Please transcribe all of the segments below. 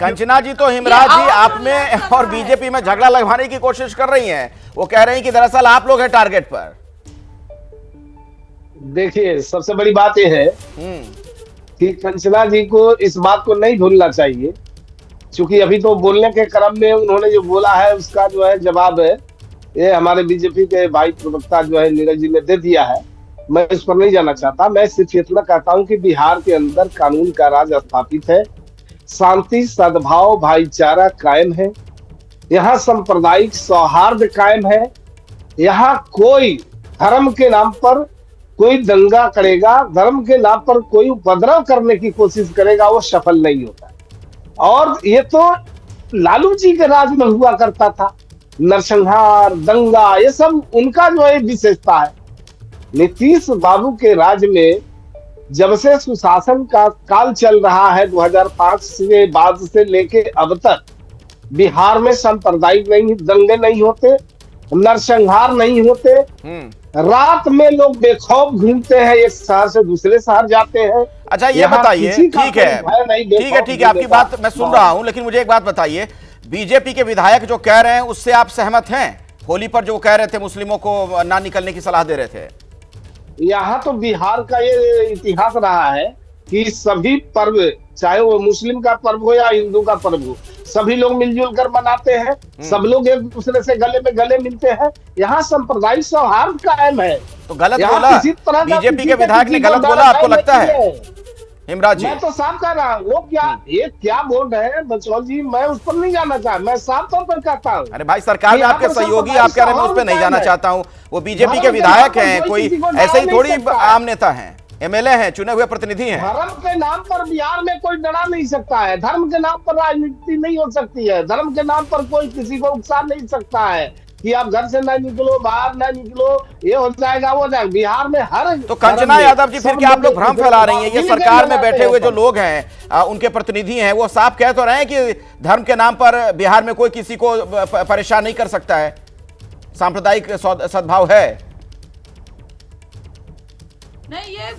कंचना जी तो हिमराज जी आप में और बीजेपी में झगड़ा लगवाने की कोशिश कर रही हैं। वो कह रही हैं कि दरअसल आप लोग हैं टारगेट पर। देखिए, सबसे बड़ी बात यह है कि कंचना जी को इस बात को नहीं भूलना चाहिए, क्योंकि अभी तो बोलने के क्रम में उन्होंने जो बोला है उसका जो है जवाब है ये हमारे बीजेपी के भाई प्रवक्ता जो है नीरज जी ने दे दिया है। मैं इस पर नहीं जाना चाहता। मैं सिर्फ इतना कहता हूं कि बिहार के अंदर कानून का राज स्थापित है, शांति सद्भाव भाईचारा कायम है, यहाँ सांप्रदायिक सौहार्द कायम है। यहाँ कोई धर्म के नाम पर कोई दंगा करेगा, धर्म के नाम पर कोई उपद्रव करने की कोशिश करेगा, वो सफल नहीं होता। और ये तो लालू जी के राज में हुआ करता था, नरसंहार दंगा ये सब उनका जो है विशेषता है। नीतीश बाबू के राज में जब से सुशासन का काल चल रहा है 2005 के बाद से लेके अब तक बिहार में सांप्रदायिक नहीं दंगे नहीं होते, नरसंहार नहीं होते, रात में लोग बेखौफ घूमते हैं, एक शहर से दूसरे शहर जाते हैं। अच्छा ये बताइए, ठीक है आपकी बात मैं सुन रहा हूं, लेकिन मुझे एक बात बताइए, बीजेपी के विधायक जो कह रहे हैं उससे आप सहमत हैं? होली पर जो कह रहे थे मुस्लिमों को ना निकलने की सलाह दे रहे थे। यहाँ तो बिहार का ये इतिहास रहा है कि सभी पर्व, चाहे वो मुस्लिम का पर्व हो या हिंदू का पर्व हो, सभी लोग मिलजुल कर मनाते हैं, सब लोग एक दूसरे से गले में गले मिलते हैं। यहाँ सांप्रदायिक सौहार्द कायम है। तो गलत बोला बीजेपी के विधायक ने, गलत बोला आपको लगता है हिमराज जी? मैं तो साफ कह रहा हूँ, वो क्या बोल रहे हैं बचौल जी, मैं उस पर नहीं जाना चाहता, मैं साफ तौर पर कहता हूँ। अरे भाई, सरकार में आपके सहयोगी आप कह रहे हैं, मैं उस पर नहीं जाना चाहता हूँ। वो बीजेपी के विधायक हैं, कोई ऐसे ही थोड़ी आम नेता हैं, एमएलए हैं, चुने हुए प्रतिनिधि हैं। धर्म के नाम पर बिहार में कोई डरा नहीं सकता है, धर्म के नाम पर राजनीति नहीं हो सकती है, धर्म के नाम पर कोई किसी को उकसा नहीं सकता है कि आप घर से ना निकलो, बाहर ना निकलो, ये हो जाएगा वो हो जाएगा। बिहार में हर तो कंचना यादव जी, फिर क्या आप लोग भ्रम फैला रही हैं? ये सरकार में बैठे हुए जो लोग हैं, उनके प्रतिनिधि हैं, वो साफ कह तो रहे हैं कि धर्म के नाम पर बिहार में कोई किसी को परेशान नहीं कर सकता है, सांप्रदायिक सद्भाव है। नहीं, ये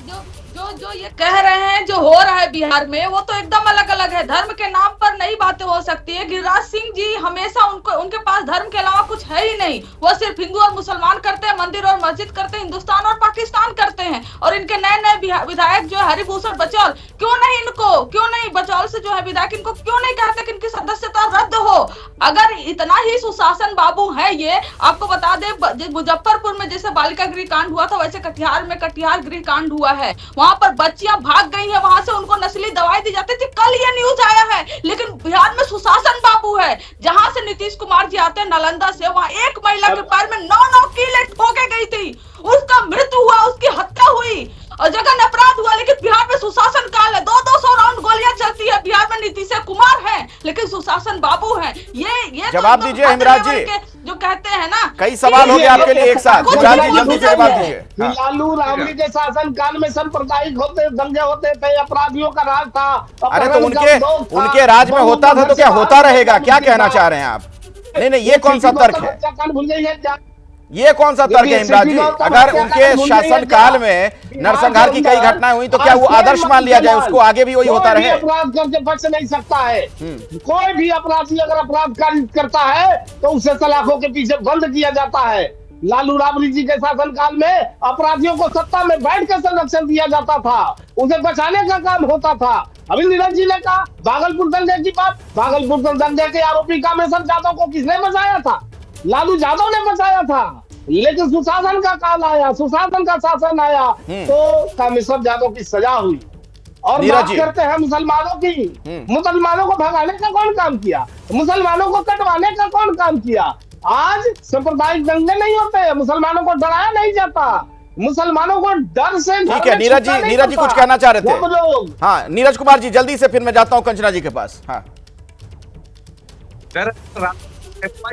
जो ये कह रहे हैं जो हो रहा है बिहार में, वो तो एकदम अलग अलग है। धर्म के नाम पर नई बातें हो सकती है। गिरिराज सिंह जी हमेशा उनके पास धर्म के अलावा कुछ है ही नहीं। वो सिर्फ हिंदू और मुसलमान करते हैं, मंदिर और मस्जिद करते हैं, हिंदुस्तान और पाकिस्तान करते हैं। और इनके नए नए विधायक जो है हरिभूषण बचौल, क्यों नहीं बचौल से जो है विधायक, इनको क्यों नहीं कहते कि इनकी सदस्यता रद्द हो? अगर इतना ही सुशासन बाबू है ये, आपको बता दे मुजफ्फरपुर में जैसे बालिका गृह कांड हुआ था, वैसे कटिहार में कटिहार गृह कांड हुआ है। वहां पर बच्चियां भाग गई हैं, वहां से उनको नस्ली दवाई दी जाती थी। कल ये न्यूज आया है। लेकिन बिहार में सुशासन बाबू है। जहां से नीतीश कुमार जी आते हैं नालंदा से, वहां एक महिला के पैर में 9 कीलें ठोके गई थी, उसका मृत्यु हुआ, उसकी हत्या हुई और जघन्य अपराध हुआ। लेकिन बिहार में सुशासन काल है, 200 राउंड गोलियां चलती है। बिहार में नीतीश कुमार है लेकिन सुशासन बाबू है। ये जवाब तो दीजिए हिमराज जी, जो कहते हैं ना, कई सवाल हो गए आपके लिए एक साथ। हिमराज जी जल्दी से जवाब दीजिए। लालू राबड़ी के शासन काल में सांप्रदायिक होते दंगे होते थे, अपराधियों का राज था। अरे तो उनके राज में होता था तो क्या होता रहेगा? क्या कहना चाह रहे हैं आप? नहीं, ये कौन सा तर्क है? भूल गई है, ये कौन सा तर्क है हिमराज जी? अगर उनके शासन काल में नरसंहार की कई घटनाएं हुई तो क्या वो आदर्श मान लिया जाए, उसको आगे भी वही होता रहे? अपराध करके बच नहीं सकता है। कोई भी अपराधी अगर अपराध करता है तो उसे सलाखों के पीछे बंद किया जाता है। लालू राबड़ी जी के शासन काल में अपराधियों को सत्ता में बैठ कर संरक्षण दिया जाता था, उसे बचाने का काम होता था। अभी नीरज जी ने कहा भागलपुर दंगे की बात, भागलपुर दंगे के आरोपी कामेश्वर यादव को किसने बचाया था? लालू यादव ने बचाया था। लेकिन सुशासन का काल आया, सुशासन का शासन आया तो कामेश्वर यादव की सजा हुई। और बात करते हैं मुसलमानों की, मुसलमानों को भगाने का कौन काम किया? मुसलमानों को कटवाने का कौन काम किया? आज सांप्रदायिक दंगे नहीं होते, मुसलमानों को डराया नहीं जाता, मुसलमानों को डर से। ठीक है नीरज जी कुछ कहना चाह रहे थे? हाँ नीरज कुमार जी जल्दी से, फिर मैं जाता हूँ कंचना जी के पास। हाँ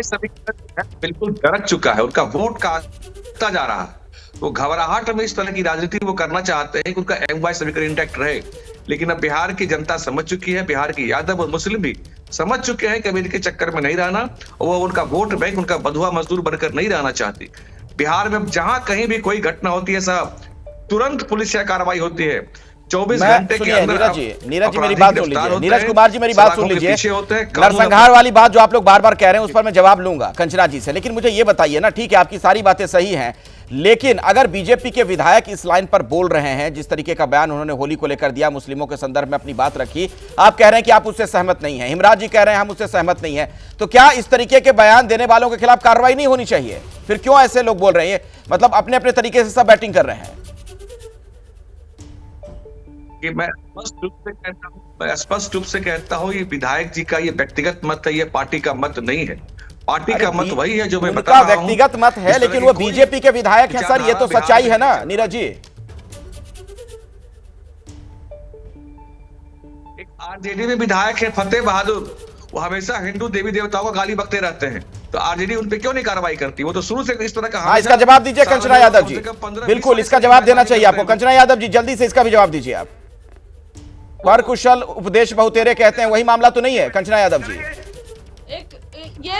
समीकरण बिल्कुल गरज चुका है, उनका वोट काटता जा रहा है। वो घबराहट में इस तरह की राजनीति वो करना चाहते हैं कि उनका MY समीकरण इंटैक्ट रहे। लेकिन अब बिहार की जनता समझ चुकी है, बिहार की यादव और मुस्लिम भी समझ चुके हैं कि अब इनके चक्कर में नहीं रहना, और वो उनका वोट बैंक, उनका बंधुआ मजदूर बनकर नहीं रहना चाहती। बिहार में जहां कहीं भी कोई घटना होती है साहब, तुरंत पुलिस कार्रवाई होती है। 24 मैं घंटे के सुनिए अंदर नीरज जी मेरी अपराधी बात सुन गिरफ्तार लीजिए, होते नीरज हैं, कुमार जी मेरी बात सुन सलाखों के लीजिए। पीछे होते हैं, कानून नरसंहार वाली बात जो आप लोग बार बार कह रहे हैं उस पर मैं जवाब लूंगा कंचना जी से, लेकिन मुझे ये बताइए ना, ठीक है आपकी सारी बातें सही हैं, लेकिन अगर बीजेपी के विधायक इस लाइन पर बोल रहे हैं, जिस तरीके का बयान उन्होंने होली को लेकर दिया, मुस्लिमों के संदर्भ में अपनी बात रखी, आप कह रहे हैं कि आप उससे सहमत नहीं हैं, हिमराज जी कह रहे हैं हम उससे सहमत नहीं हैं, तो क्या इस तरीके के बयान देने वालों के खिलाफ कार्रवाई नहीं होनी चाहिए? फिर क्यों ऐसे लोग बोल रहे हैं? मतलब अपने अपने तरीके से सब बैटिंग कर रहे हैं। कि मैं स्पष्ट रूप से कहता हूं ये विधायक जी का ये व्यक्तिगत मत है, ये पार्टी का मत नहीं है। पार्टी का मत वही है जो मैं बता रहा हूं। व्यक्तिगत मत है, लेकिन वो बीजेपी के विधायक हैं सर, ये तो सच्चाई है ना नीरज जी। एक आरजेडी में विधायक है फतेह बहादुर, वो हमेशा हिंदू देवी देवताओं को गाली बकते रहते हैं, तो आरजेडी उन पे क्यों नहीं कार्रवाई करती? वो तो शुरू से इस तरह का। हाँ, इसका जवाब दीजिए कंचना यादव जी, बिल्कुल इसका जवाब देना चाहिए आपको। कंचना यादव जी जल्दी से इसका भी जवाब दीजिए आप। पर कुशल उपदेश बहुतेरे कहते हैं, वही मामला तो नहीं है कंचना यादव जी? ये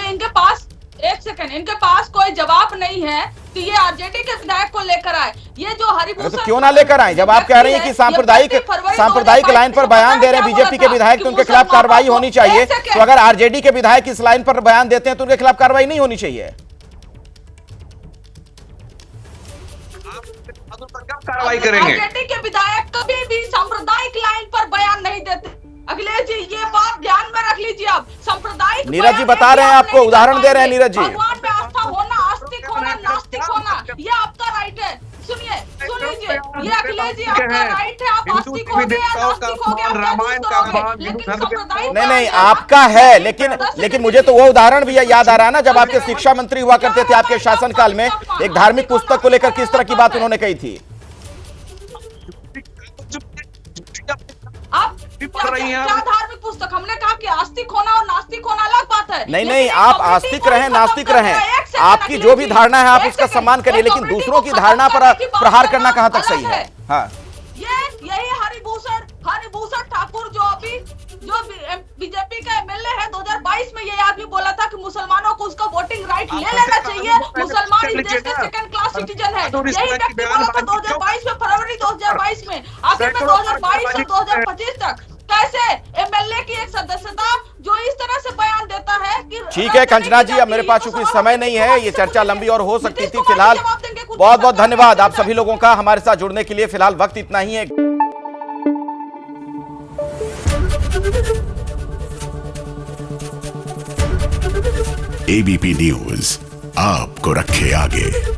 इनके पास, एक सेकंड, इनके पास कोई जवाब नहीं है कि ये आरजेडी के विधायक को लेकर आए। ये जो हरिभूषण, तो क्यों ना लेकर आए? जब आप कह रहे हैं कि सांप्रदायिक लाइन पर बयान दे रहे हैं बीजेपी के विधायक, तो उनके खिलाफ कार्रवाई होनी चाहिए। तो अगर आरजेडी के विधायक इस लाइन पर बयान देते हैं तो उनके खिलाफ कार्रवाई नहीं होनी चाहिए? कार्रवाई करेंगे? आरजेडी के विधायक कभी भी सांप्रदायिक लाइन पर बयान नहीं देते। अखिलेश जी ये बात ध्यान में रख लीजिए आप। सांप्रदायिक, नीरज जी बता रहे हैं आपको, उदाहरण दे रहे हैं नीरज जी। भगवान में आस्था होना, आस्तिक होना, नास्तिक होना, ये आपका राइट है। सुनिए, सुन लीजिए, ये अखिलेश जी आपका राइट है। आप आस्तिक हो गए, नास्तिक हो गए, रामायण का, लेकिन सांप्रदायिक नहीं आपका है, लेकिन मुझे तो वो उदाहरण भी याद आ रहा है ना, जब आपके शिक्षा मंत्री हुआ करते थे आपके शासनकाल में, एक धार्मिक पुस्तक को लेकर किस तरह की बात उन्होंने कही थी। आप क्या धार्मिक पुस्तक? हमने कहा कि आस्तिक होना और नास्तिक होना अलग बात है। नहीं आप आस्तिक रहें, नास्तिक रहें, आपकी जो भी धारणा है आप उसका सम्मान करिए, लेकिन दूसरों की धारणा पर प्रहार करना कहां तक सही है? हाँ, यही हरिभूषण ठाकुर जो बीजेपी का एमएलए है, 2022 में ये आदमी बोला था कि मुसलमानों को उसका वोटिंग राइट ले लेना चाहिए, मुसलमान इस देश के सेकंड क्लास सिटीजन है। यही व्यक्ति बोला था 2022 में, फरवरी 2022 में। आखिर में 2022 से 2025 तक कैसे एमएलए की एक सदस्यता जो इस तरह से बयान देता है कि। ठीक है कंचना जी, अब मेरे पास चूंकि समय नहीं है, ये चर्चा लंबी और हो सकती थी। फिलहाल बहुत बहुत धन्यवाद आप सभी लोगों का हमारे साथ जुड़ने के लिए। फिलहाल वक्त इतना ही है। एबीपी न्यूज आपको रखे आगे।